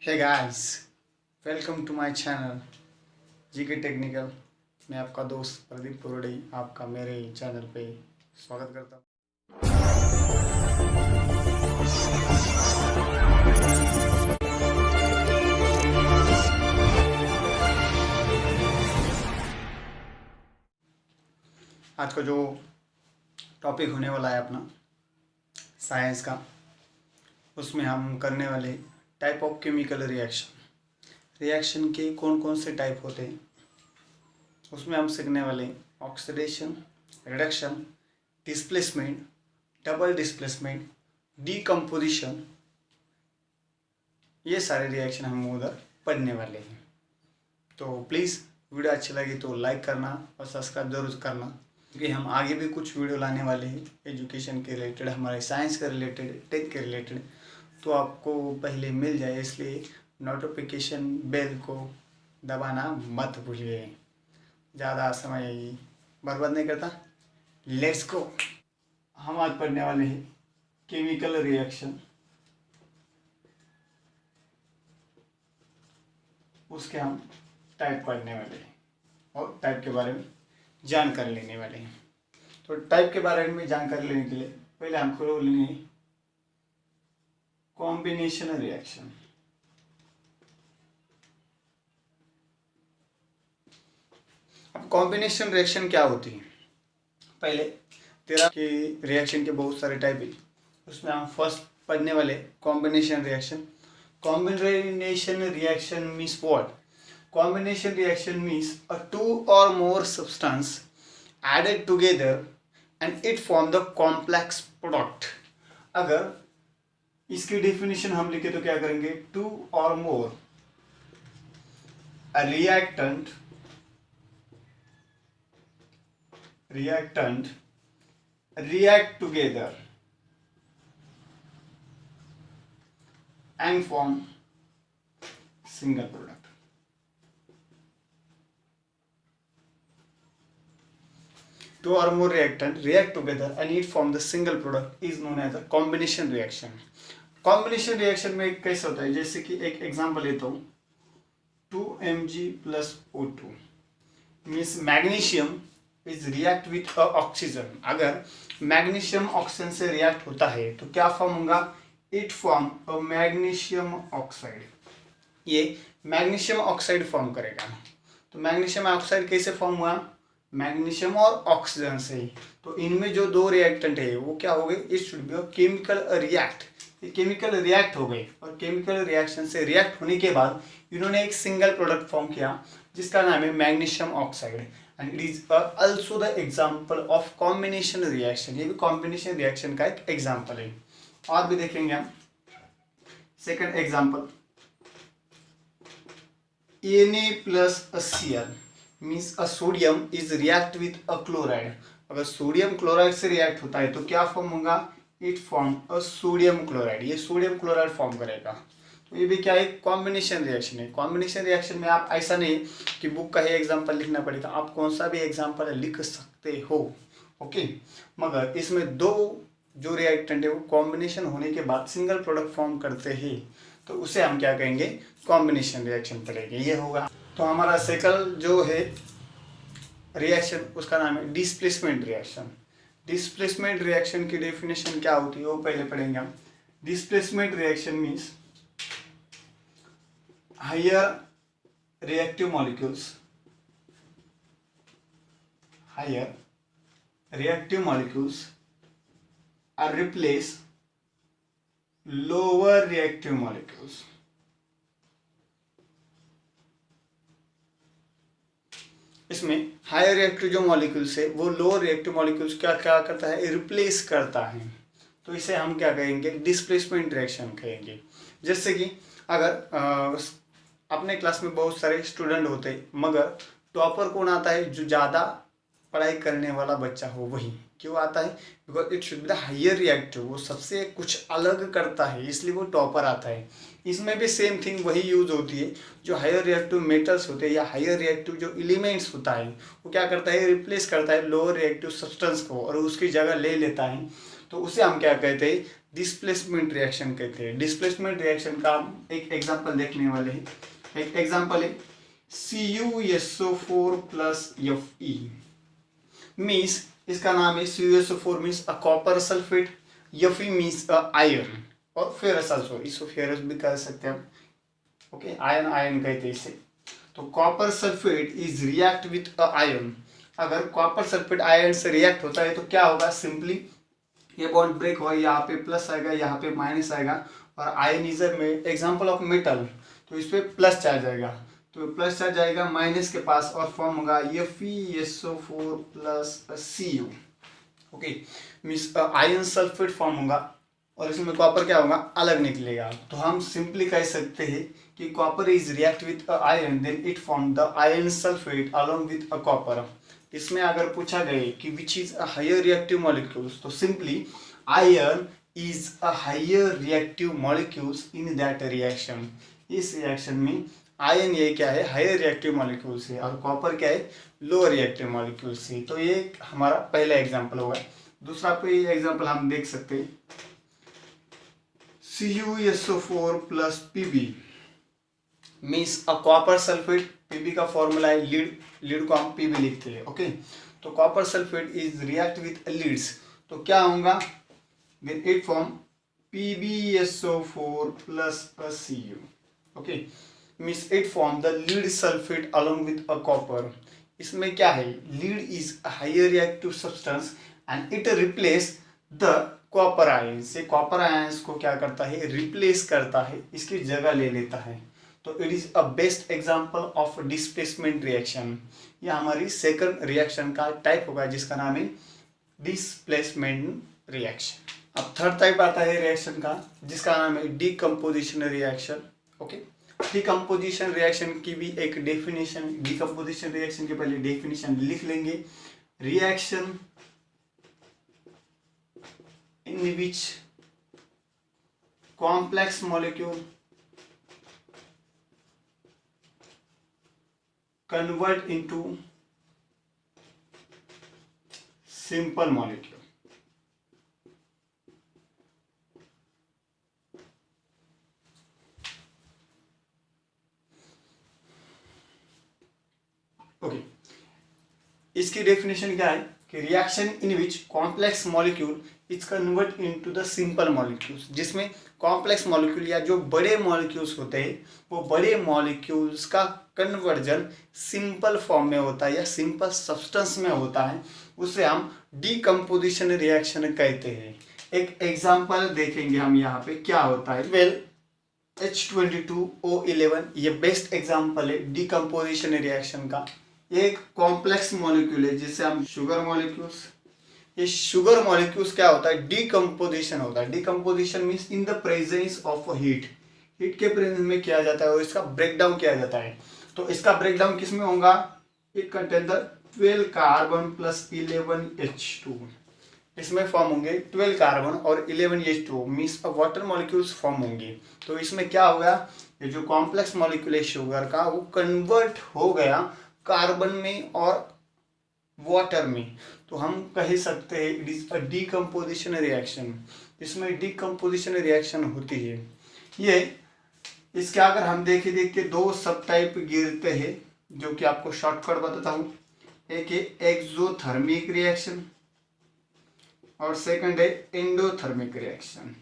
Hey guys, welcome to my channel GK Technical. मैं आपका दोस्त प्रदीप पुरोड़ी आपका मेरे चैनल पे स्वागत करता हूँ। आज का जो टॉपिक होने वाला है अपना साइंस का, उसमें हम करने वाले टाइप ऑफ केमिकल रिएक्शन के कौन कौन से टाइप होते हैं, उसमें हम सीखने वाले oxidation, reduction, displacement, double displacement, decomposition, ये सारे रिएक्शन हम उधर पढ़ने वाले हैं। तो प्लीज़ वीडियो अच्छी लगी तो लाइक करना और सब्सक्राइब जरूर करना, क्योंकि हम आगे भी कुछ वीडियो लाने वाले हैं एजुकेशन के रिलेटेड, हमारे साइंस के रिलेटेड, टेक के रिलेटेड, तो आपको पहले मिल जाए, इसलिए नोटिफिकेशन बेल को दबाना मत भूलिए। ज़्यादा समय बर्बाद नहीं करता, लेट्स गो। हम आज पढ़ने वाले हैं केमिकल रिएक्शन, उसके हम टाइप पढ़ने वाले हैं और टाइप के बारे में जानकारी लेने वाले हैं। तो टाइप के बारे में जानकारी लेने के लिए पहले हमको लेनी है कॉम्बिनेशन रिएक्शन। अब कॉम्बिनेशन रिएक्शन क्या होती है, पहले तेरा के रिएक्शन के बहुत सारे टाइप है, उसमें हम फर्स्ट पढ़ने वाले combination reaction. Combination reaction means what? Combination reaction means a two or more substance added together and it form the complex product। अगर इसकी डेफिनेशन हम लिखे तो क्या करेंगे? टू और मोर reactant react together and form single product। Two or more reactant react together and it form the single product is known as a combination reaction। combination reaction में कैसे होता है, जैसे कि एक एग्जांपल लेता हूँ, 2Mg plus O2 means magnesium is react with oxygen। अगर मैग्नीशियम ऑक्सीजन से रिएक्ट होता है तो क्या फॉर्म होगा? It form a magnesium oxide. ये मैग्नीशियम ऑक्साइड फॉर्म करेगा। तो मैग्नीशियम ऑक्साइड कैसे फॉर्म हुआ? मैग्नीशियम और ऑक्सीजन से। तो इनमें जो दो रिएक्टेंट है वो क्या हो गए? It should be a chemical react. ये केमिकल रिएक्ट हो गए और केमिकल रिएक्शन से रिएक्ट होने के बाद इन्होंने एक सिंगल प्रोडक्ट फॉर्म किया जिसका नाम है magnesium oxide, and it is also the example of combination reaction. ये भी कॉम्बिनेशन रिएक्शन का एक एग्जांपल है। और भी देखेंगे हम। Second example, Na+Cl means a sodium is react with a chloride. अगर सोडियम क्लोराइड से रिएक्ट होता है तो क्या फॉर्म होगा? It form a sodium chloride. ये सोडियम क्लोराइड फॉर्म करेगा। तो ये भी क्या है? कॉम्बिनेशन रिएक्शन है। कॉम्बिनेशन रिएक्शन में आप ऐसा नहीं कि बुक का ही एग्जांपल लिखना पड़ेगा, आप कौन सा भी एग्जांपल लिख सकते हो, ओके। मगर इसमें दो जो रिएक्टेंट है वो कॉम्बिनेशन होने के बाद सिंगल प्रोडक्ट फॉर्म करते हैं, तो उसे हम क्या कहेंगे? कॉम्बिनेशन रिएक्शन करेंगे। ये होगा। तो हमारा सेकंड जो है रिएक्शन, उसका नाम है डिस्प्लेसमेंट रिएक्शन। डिस्प्लेसमेंट रिएक्शन की डेफिनेशन क्या होती है वो पहले पढ़ेंगे हम। Displacement reaction means higher reactive molecules are replace lower reactive molecules. इसमें हायर रिएक्टिव जो मॉलिक्यूल्स है वो लोअर रिएक्टिव मॉलिक्यूल्स क्या क्या करता है? रिप्लेस करता है। तो इसे हम क्या कहेंगे? डिस्प्लेसमेंट रिएक्शन कहेंगे। जैसे कि अगर अपने क्लास में बहुत सारे स्टूडेंट होते हैं, मगर टॉपर कौन आता है? जो ज़्यादा पढ़ाई करने वाला बच्चा हो वही। क्यों आता है? Because it should be the higher reactive, वो सबसे कुछ अलग करता है, इसलिए वो टॉपर आता है। इसमें भी सेम थिंग वही यूज होती है। जो हायर रिएक्टिव मेटल्स होते हैं या हायर रिएक्टिव जो एलिमेंट्स होता है वो क्या करता है? रिप्लेस करता है लोअर रिएक्टिव सब्सटेंस को और उसकी जगह ले लेता है। तो उसे हम क्या कहते हैं? डिस्प्लेसमेंट रिएक्शन कहते हैं। डिस्प्लेसमेंट रिएक्शन का हम एक एग्जांपल देखने वाले हैं। एक एग्जांपल है CuSO4 प्लस Fe मीन्स इसका नाम है CuSO4 means a copper sulphate, Fe means a iron और फेरस आल्सो, इसको फेरस भी कह सकते हैं हम। ओके, आयन आयन कहते हैं इसे। तो copper sulphate is react with a ion. अगर कॉपर सल्फेट आयन से रिएक्ट होता है तो क्या होगा, सिंपली ये बॉन्ड ब्रेक होगा, यहाँ पे प्लस आएगा, यहाँ पे माइनस आएगा, और ion is example of metal, तो इस पे प्लस चार्ज आएगा, तो प्लस चार्ज आएगा माइनस के पास और फॉर्म होगा FeSO4 plus Cu। Okay, means ion sulphate form होगा और इसमें कॉपर क्या होगा, अलग निकलेगा। तो हम सिंपली कह सकते हैं कि copper is react with iron then it form the ion sulphate along with a copper. इसमें अगर पूछा गए कि which is a higher reactive molecules, तो simply iron is a higher reactive molecules in that reaction. इस reaction में ion ये क्या है, हायर रिएक्टिव मॉलिक्यूल्स है, और कॉपर क्या है, लोअर रिएक्टिव मॉलिक्यूल्स है। तो ये हमारा पहला एग्जांपल होगा। दूसरा कोई एग्जांपल हम देख सकते हैं CuSO4 plus Pb means a copper sulphate. Pb का फॉर्मूला है लीड, लीड को हम Pb लिखते हैं। ओके, तो copper sulphate is react with leads, तो क्या होगा, then it form PbSO4 plus Cu। Okay, means it form the lead sulphate along with a copper. इसमें क्या है, lead is a higher reactive substance and it replace the copper ions. ये copper ions को क्या करता है, replace करता है, इसकी जगह ले लेता है। तो it is a best example of displacement reaction. यह हमारी सेकंड रिएक्शन का टाइप होगा जिसका नाम है डिस्प्लेसमेंट रिएक्शन। अब थर्ड टाइप आता है रिएक्शन का जिसका नाम है decomposition reaction. Okay, decomposition reaction की भी एक डेफिनेशन, डीकम्पोजिशन रिएक्शन के पहले डेफिनेशन लिख लेंगे। Reaction in which complex molecule convert into simple molecule। Okay, इसकी डेफिनेशन क्या है कि reaction in which complex molecule is convert into the simple molecules, जिसमें कॉम्प्लेक्स मॉलिक्यूल या जो बड़े मॉलिक्यूल्स होते हैं वो बड़े मॉलिक्यूल्स का कन्वर्जन सिंपल फॉर्म में होता है या सिंपल सब्सटेंस में होता है, उसे हम डीकम्पोजिशन रिएक्शन कहते हैं। एक एग्जांपल देखेंगे हम यहाँ पे क्या होता है। H22O11 ये बेस्ट एग्जांपल है डीकम्पोजिशन रिएक्शन का। ये एक कॉम्प्लेक्स मॉलिक्यूल है जिसे हम शुगर मॉलिक्यूल्स, ये शुगर मॉलिक्यूल्स क्या होता है, डीकम्पोजिशन होता है। Decomposition means in the presence of heat, heat के प्रेजेंस में किया जाता है और इसका ब्रेकडाउन किया जाता है। तो इसका ब्रेकडाउन किस में होगा, it contain the 12 carbon plus 11 H2। इसमें फॉर्म होंगे 12 कार्बन और 11 H2 means water molecules form होंगे। तो इसमें क्या होगा, ये जो कॉम्प्लेक्स मॉलिक्यूल है शुगर का वो कन्वर्ट हो गया कार्बन में और वाटर में। तो हम कह सकते हैं it is a decomposition reaction. इसमें डीकम्पोजिशन रिएक्शन होती है। ये इसके अगर हम देख के दो सब टाइप गिरते हैं जो कि आपको शॉर्टकट बताता हूँ। एक है एक्सोथर्मिक रिएक्शन और सेकंड है endothermic reaction.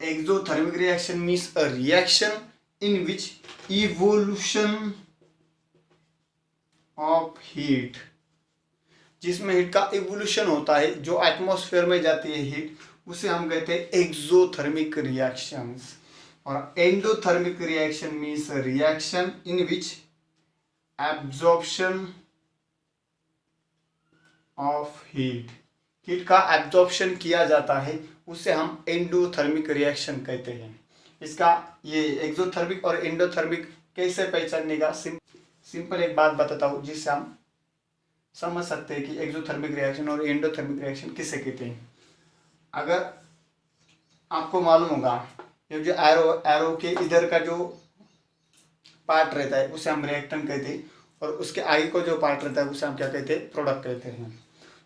Exothermic reaction means a reaction in which evolution of heat, जिसमें हीट का इवोल्यूशन होता है, जो एटमॉस्फेयर में जाती है हीट, उसे हम कहते हैं एक्सोथर्मिक रिएक्शंस। और endothermic reaction means reaction in which absorption of heat, heat का एब्जॉर्प्शन किया जाता है, उसे हम एंडोथर्मिक रिएक्शन कहते हैं। इसका ये एक्सोथर्मिक और एंडोथर्मिक कैसे पहचानने का सिंपल एक बात बताता हूँ जिससे हम समझ सकते हैं कि एक्सोथर्मिक रिएक्शन और एंडोथर्मिक रिएक्शन किसे कहते हैं। अगर आपको मालूम होगा ये जो एरो के इधर का जो पार्ट रहता है उसे हम रिएक्टेंट कहते हैं और उसके आगे को जो पार्ट रहता है उसे हम क्या कहते हैं, प्रोडक्ट कहते हैं।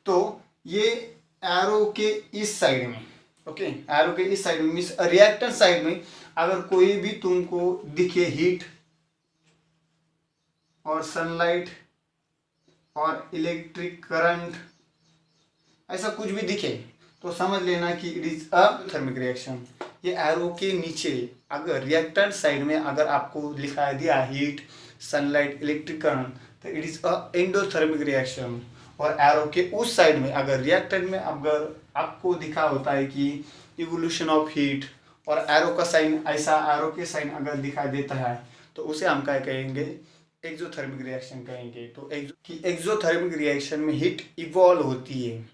तो ये एरो के इस साइड में, ओके, एरो के इस साइड में मीन्स रिएक्टेंट साइड में अगर कोई भी तुमको दिखे हीट और सनलाइट और इलेक्ट्रिक करंट, ऐसा कुछ भी दिखे तो समझ लेना कि it is a thermic reaction. ये एरो के नीचे अगर रिएक्टेंट साइड में अगर आपको लिखा दिया हीट, सनलाइट, इलेक्ट्रिक करंट, तो it is a endothermic reaction. और एरो के उस साइड में अगर रिएक्टेंट में अगर आपको दिखा होता है कि इवोल्यूशन ऑफ हीट और एरो का साइन, ऐसा एरो के साइन अगर दिखाई देता है तो उसे हम क्या कहेंगे, एक्सोथर्मिक रिएक्शन कहेंगे। तो एक्सोथर्मिक रिएक्शन में हीट इवॉल्व होती है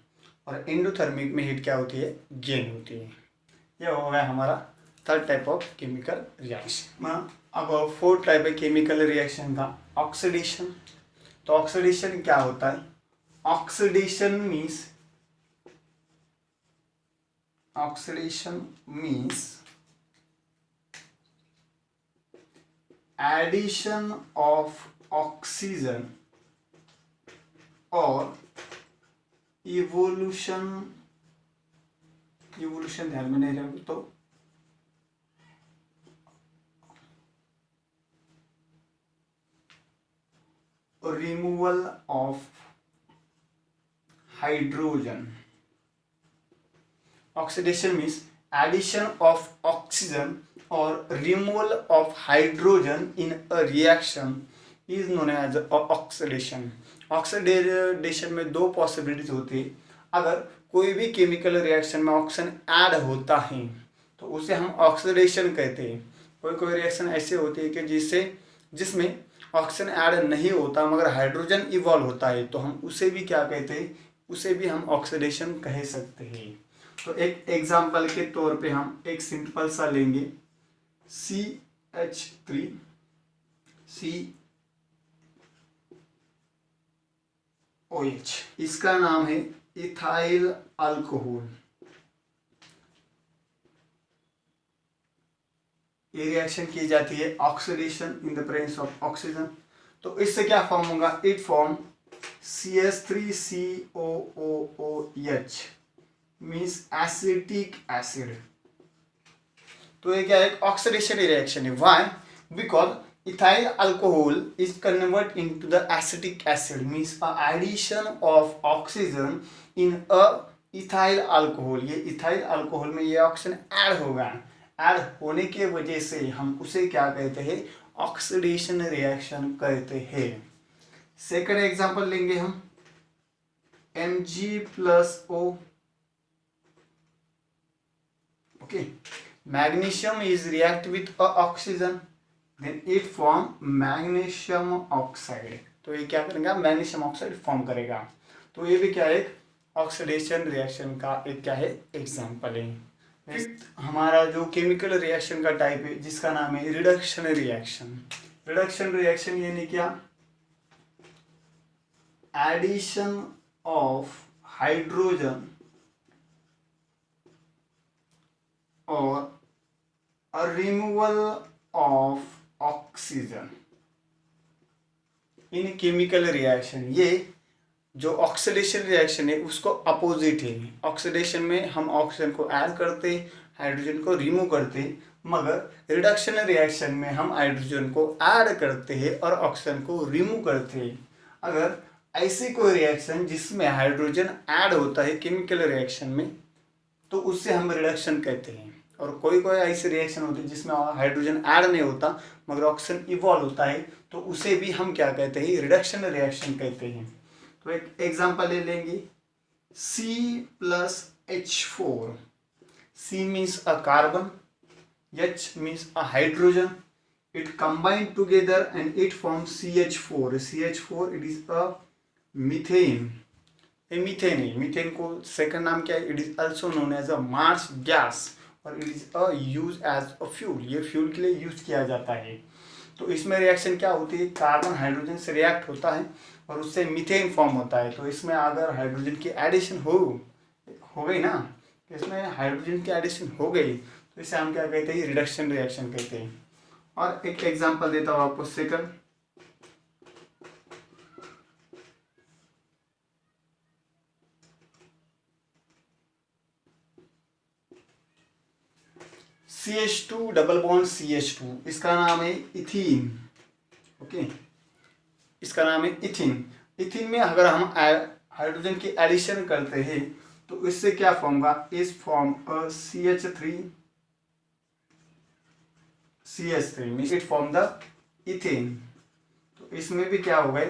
और एंडोथर्मिक में हीट क्या होती है, गेन होती है। यह हो गया हमारा third type of chemical reaction. अब फोर्थ टाइप है केमिकल रिएक्शन का ऑक्सीडेशन। तो ऑक्सीडेशन क्या होता है, oxidation means addition of oxygen और इवोल्यूशन ध्यान में नहीं रहे तो removal of hydrogen. Oxidation means addition of oxygen और removal of hydrogen in a reaction is known as oxidation. Oxidation में दो पॉसिबिलिटीज होती है। अगर कोई भी केमिकल रिएक्शन में ऑक्सीजन ऐड होता है तो उसे हम ऑक्सीडेशन कहते हैं। कोई रिएक्शन ऐसे होती है कि जिसमें ऑक्सीजन ऐड नहीं होता मगर हाइड्रोजन इवॉल्व होता है तो हम उसे भी क्या कहते हैं, उसे भी हम ऑक्सीडेशन कह सकते हैं। तो एक एग्जांपल के तौर पे हम एक सिंपल सा लेंगे CH3 COH, इसका नाम है इथाइल अल्कोहल। ये रिएक्शन की जाती है oxidation in the presence of oxygen. तो इससे क्या फॉर्म होगा, it form CH3COOH means acetic acid. तो ये क्या एक ऑक्सीडेशन रिएक्शन है। Why, because ethyl alcohol is converted into the acetic acid means a addition of oxygen in a ethyl alcohol। ये ethyl alcohol में ये ऑक्सीजन ऐड होगा, add होने के वजह से हम उसे क्या कहते हैं, ऑक्सीडेशन रिएक्शन कहते हैं। सेकंड एग्जांपल लेंगे हम Mg+O। Okay, magnesium is react with a oxygen then it form magnesium oxide. तो ये क्या करेगा, मैग्नीशियम ऑक्साइड फॉर्म करेगा। तो ये भी क्या है, एक ऑक्सीडेशन रिएक्शन का एक क्या है, एग्जांपल है। हमारा जो केमिकल रिएक्शन का टाइप है जिसका नाम है रिडक्शन रिएक्शन। रिडक्शन रिएक्शन यानी क्या, एडिशन ऑफ हाइड्रोजन और removal of oxygen in chemical reaction. ये जो ऑक्सीडेशन रिएक्शन है उसको अपोजिट है। ऑक्सीडेशन में हम ऑक्सीजन को ऐड करते, हाइड्रोजन को रिमूव करते, मगर रिडक्शन रिएक्शन में हम हाइड्रोजन को ऐड करते हैं और ऑक्सीजन को रिमूव करते हैं। अगर ऐसी कोई रिएक्शन जिसमें हाइड्रोजन ऐड होता है केमिकल रिएक्शन में तो उससे हम रिडक्शन कहते हैं। और कोई ऐसी रिएक्शन होती है जिसमें हाइड्रोजन ऐड नहीं होता मगर ऑक्सीजन इवॉल्व होता है तो उसे भी हम क्या कहते हैं, रिडक्शन रिएक्शन कहते हैं। तो एक एग्जांपल ले लेंगे C+H4। C means a carbon, H means a hydrogen, it combine together and it form CH4। CH4 it is a methane. Methane है, मीथेन को सेकंड नाम क्या है, it is also known as a marsh gas और it is a use as a fuel. ये fuel के लिए use किया जाता है। तो इसमें रिएक्शन क्या होती है, कार्बन हाइड्रोजन से रिएक्ट होता है और उससे मीथेन फॉर्म होता है। तो इसमें अगर हाइड्रोजन की एडिशन हो गई ना, इसमें हाइड्रोजन की एडिशन हो गई तो इसे हम क्या कहते हैं, रिडक्शन रिएक्शन कहते हैं। और एक एग्जांपल देता हूँ आपको second CH2 double bond CH2, इसका नाम है इथीन। ओके, इसका नाम है इथीन। इथीन में अगर हम हाइड्रोजन की एडिशन करते हैं तो इससे क्या फॉर्म होगा, इस form CH3 means it form the ethane. तो इसमें भी क्या होगा,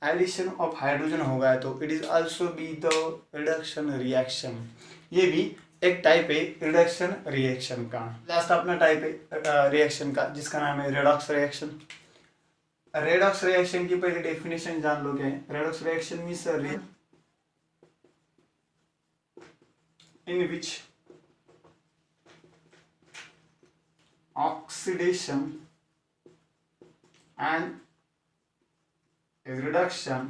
एडिशन ऑफ हाइड्रोजन होगा, तो it is also be the reduction reaction. ये भी एक टाइप है रिडक्शन रिएक्शन का। लास्ट अपना टाइप है रिएक्शन का जिसका नाम है रेडॉक्स रिएक्शन। रेडॉक्स रिएक्शन की पहले डेफिनेशन जान लो क्या है। Redox reaction means in which oxidation and reduction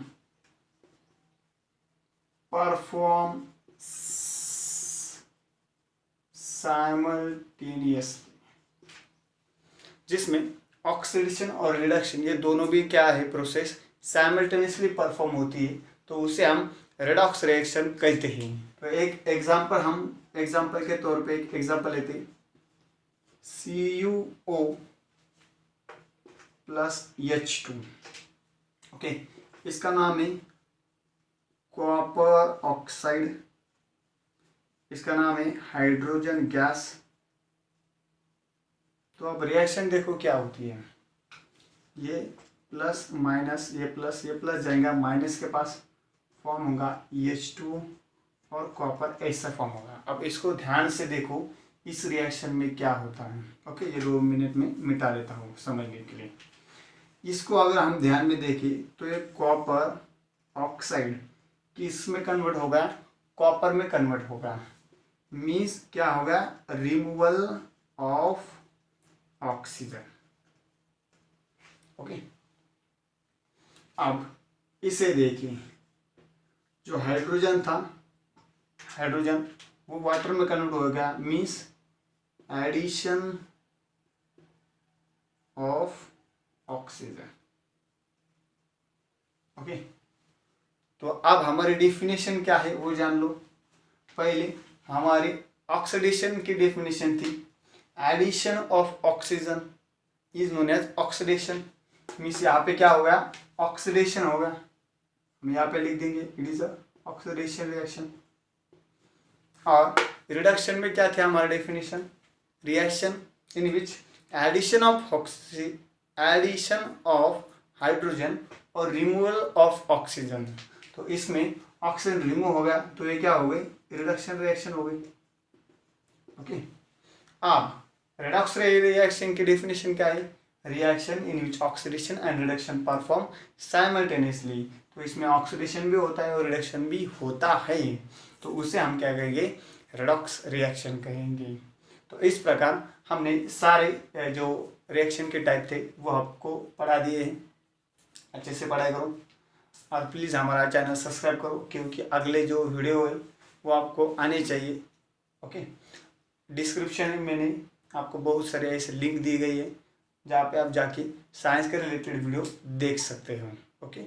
perform simultaneously, जिसमें ऑक्सीडेशन और रिडक्शन ये दोनों भी क्या है, प्रोसेस साइमल्टेनियसली परफॉर्म होती है, तो उसे हम रेडॉक्स रिएक्शन कहते हैं। तो एक एग्जांपल, हम एग्जांपल के तौर पे एक एग्जांपल लेते हैं, CuO प्लस H2। ओके, इसका नाम है कॉपर ऑक्साइड, इसका नाम है हाइड्रोजन गैस। तो अब रिएक्शन देखो क्या होती है, ये प्लस माइनस, ये प्लस जाएगा माइनस के पास, फॉर्म होगा H2 और कॉपर ऐसा फॉर्म होगा। अब इसको ध्यान से देखो इस रिएक्शन में क्या होता है। ओके, ये 2 मिनट में मिटा देता हूँ समझने के लिए। इसको अगर हम ध्यान में देखें तो ये कॉपर ऑक्साइड किस में कन्वर्ट होगा, कॉपर में कन्वर्ट होगा, मीन्स क्या होगा, रिमूवल ऑफ ऑक्सीजन। ओके, अब इसे देखिए, जो हाइड्रोजन था, हाइड्रोजन वो वाटर में कन्वर्ट हो गया, means addition of oxygen. Okay, तो अब हमारी डेफिनेशन क्या है वो जान लो। पहले हमारी ऑक्सीडेशन की डेफिनेशन थी, addition of oxygen is known as oxidation, means यहाँ पे क्या होगा, ऑक्सीडेशन होगा। हम यहाँ पे लिख देंगे इट इज ऑक्सीडेशन रिएक्शन। और रिडक्शन में क्या था हमारा definition, reaction in which edition of hydrogen और रिमूवल ऑफ ऑक्सीजन। तो इसमें ऑक्सीजन रिमूव हो गया तो ये क्या हो गई, रिडक्शन रिएक्शन हो गई। ओके, अब रेडॉक्स रिएक्शन की डेफिनेशन क्या है, reaction in which oxidation and reduction perform simultaneously. तो इसमें ऑक्सीडेशन भी होता है और रिडक्शन भी होता है, तो उसे हम क्या कहेंगे, रेडॉक्स रिएक्शन कहेंगे। तो इस प्रकार हमने सारे जो रिएक्शन के टाइप थे वो आपको पढ़ा दिए हैं। अच्छे से पढ़ाई करो और प्लीज़ हमारा चैनल सब्सक्राइब करो, क्योंकि अगले जो वीडियो है वो आपको आने चाहिए। ओके, डिस्क्रिप्शन में मैंने आपको बहुत सारे ऐसे लिंक दी गई है जहाँ पे आप जाके साइंस के रिलेटेड वीडियो देख सकते हो। ओके।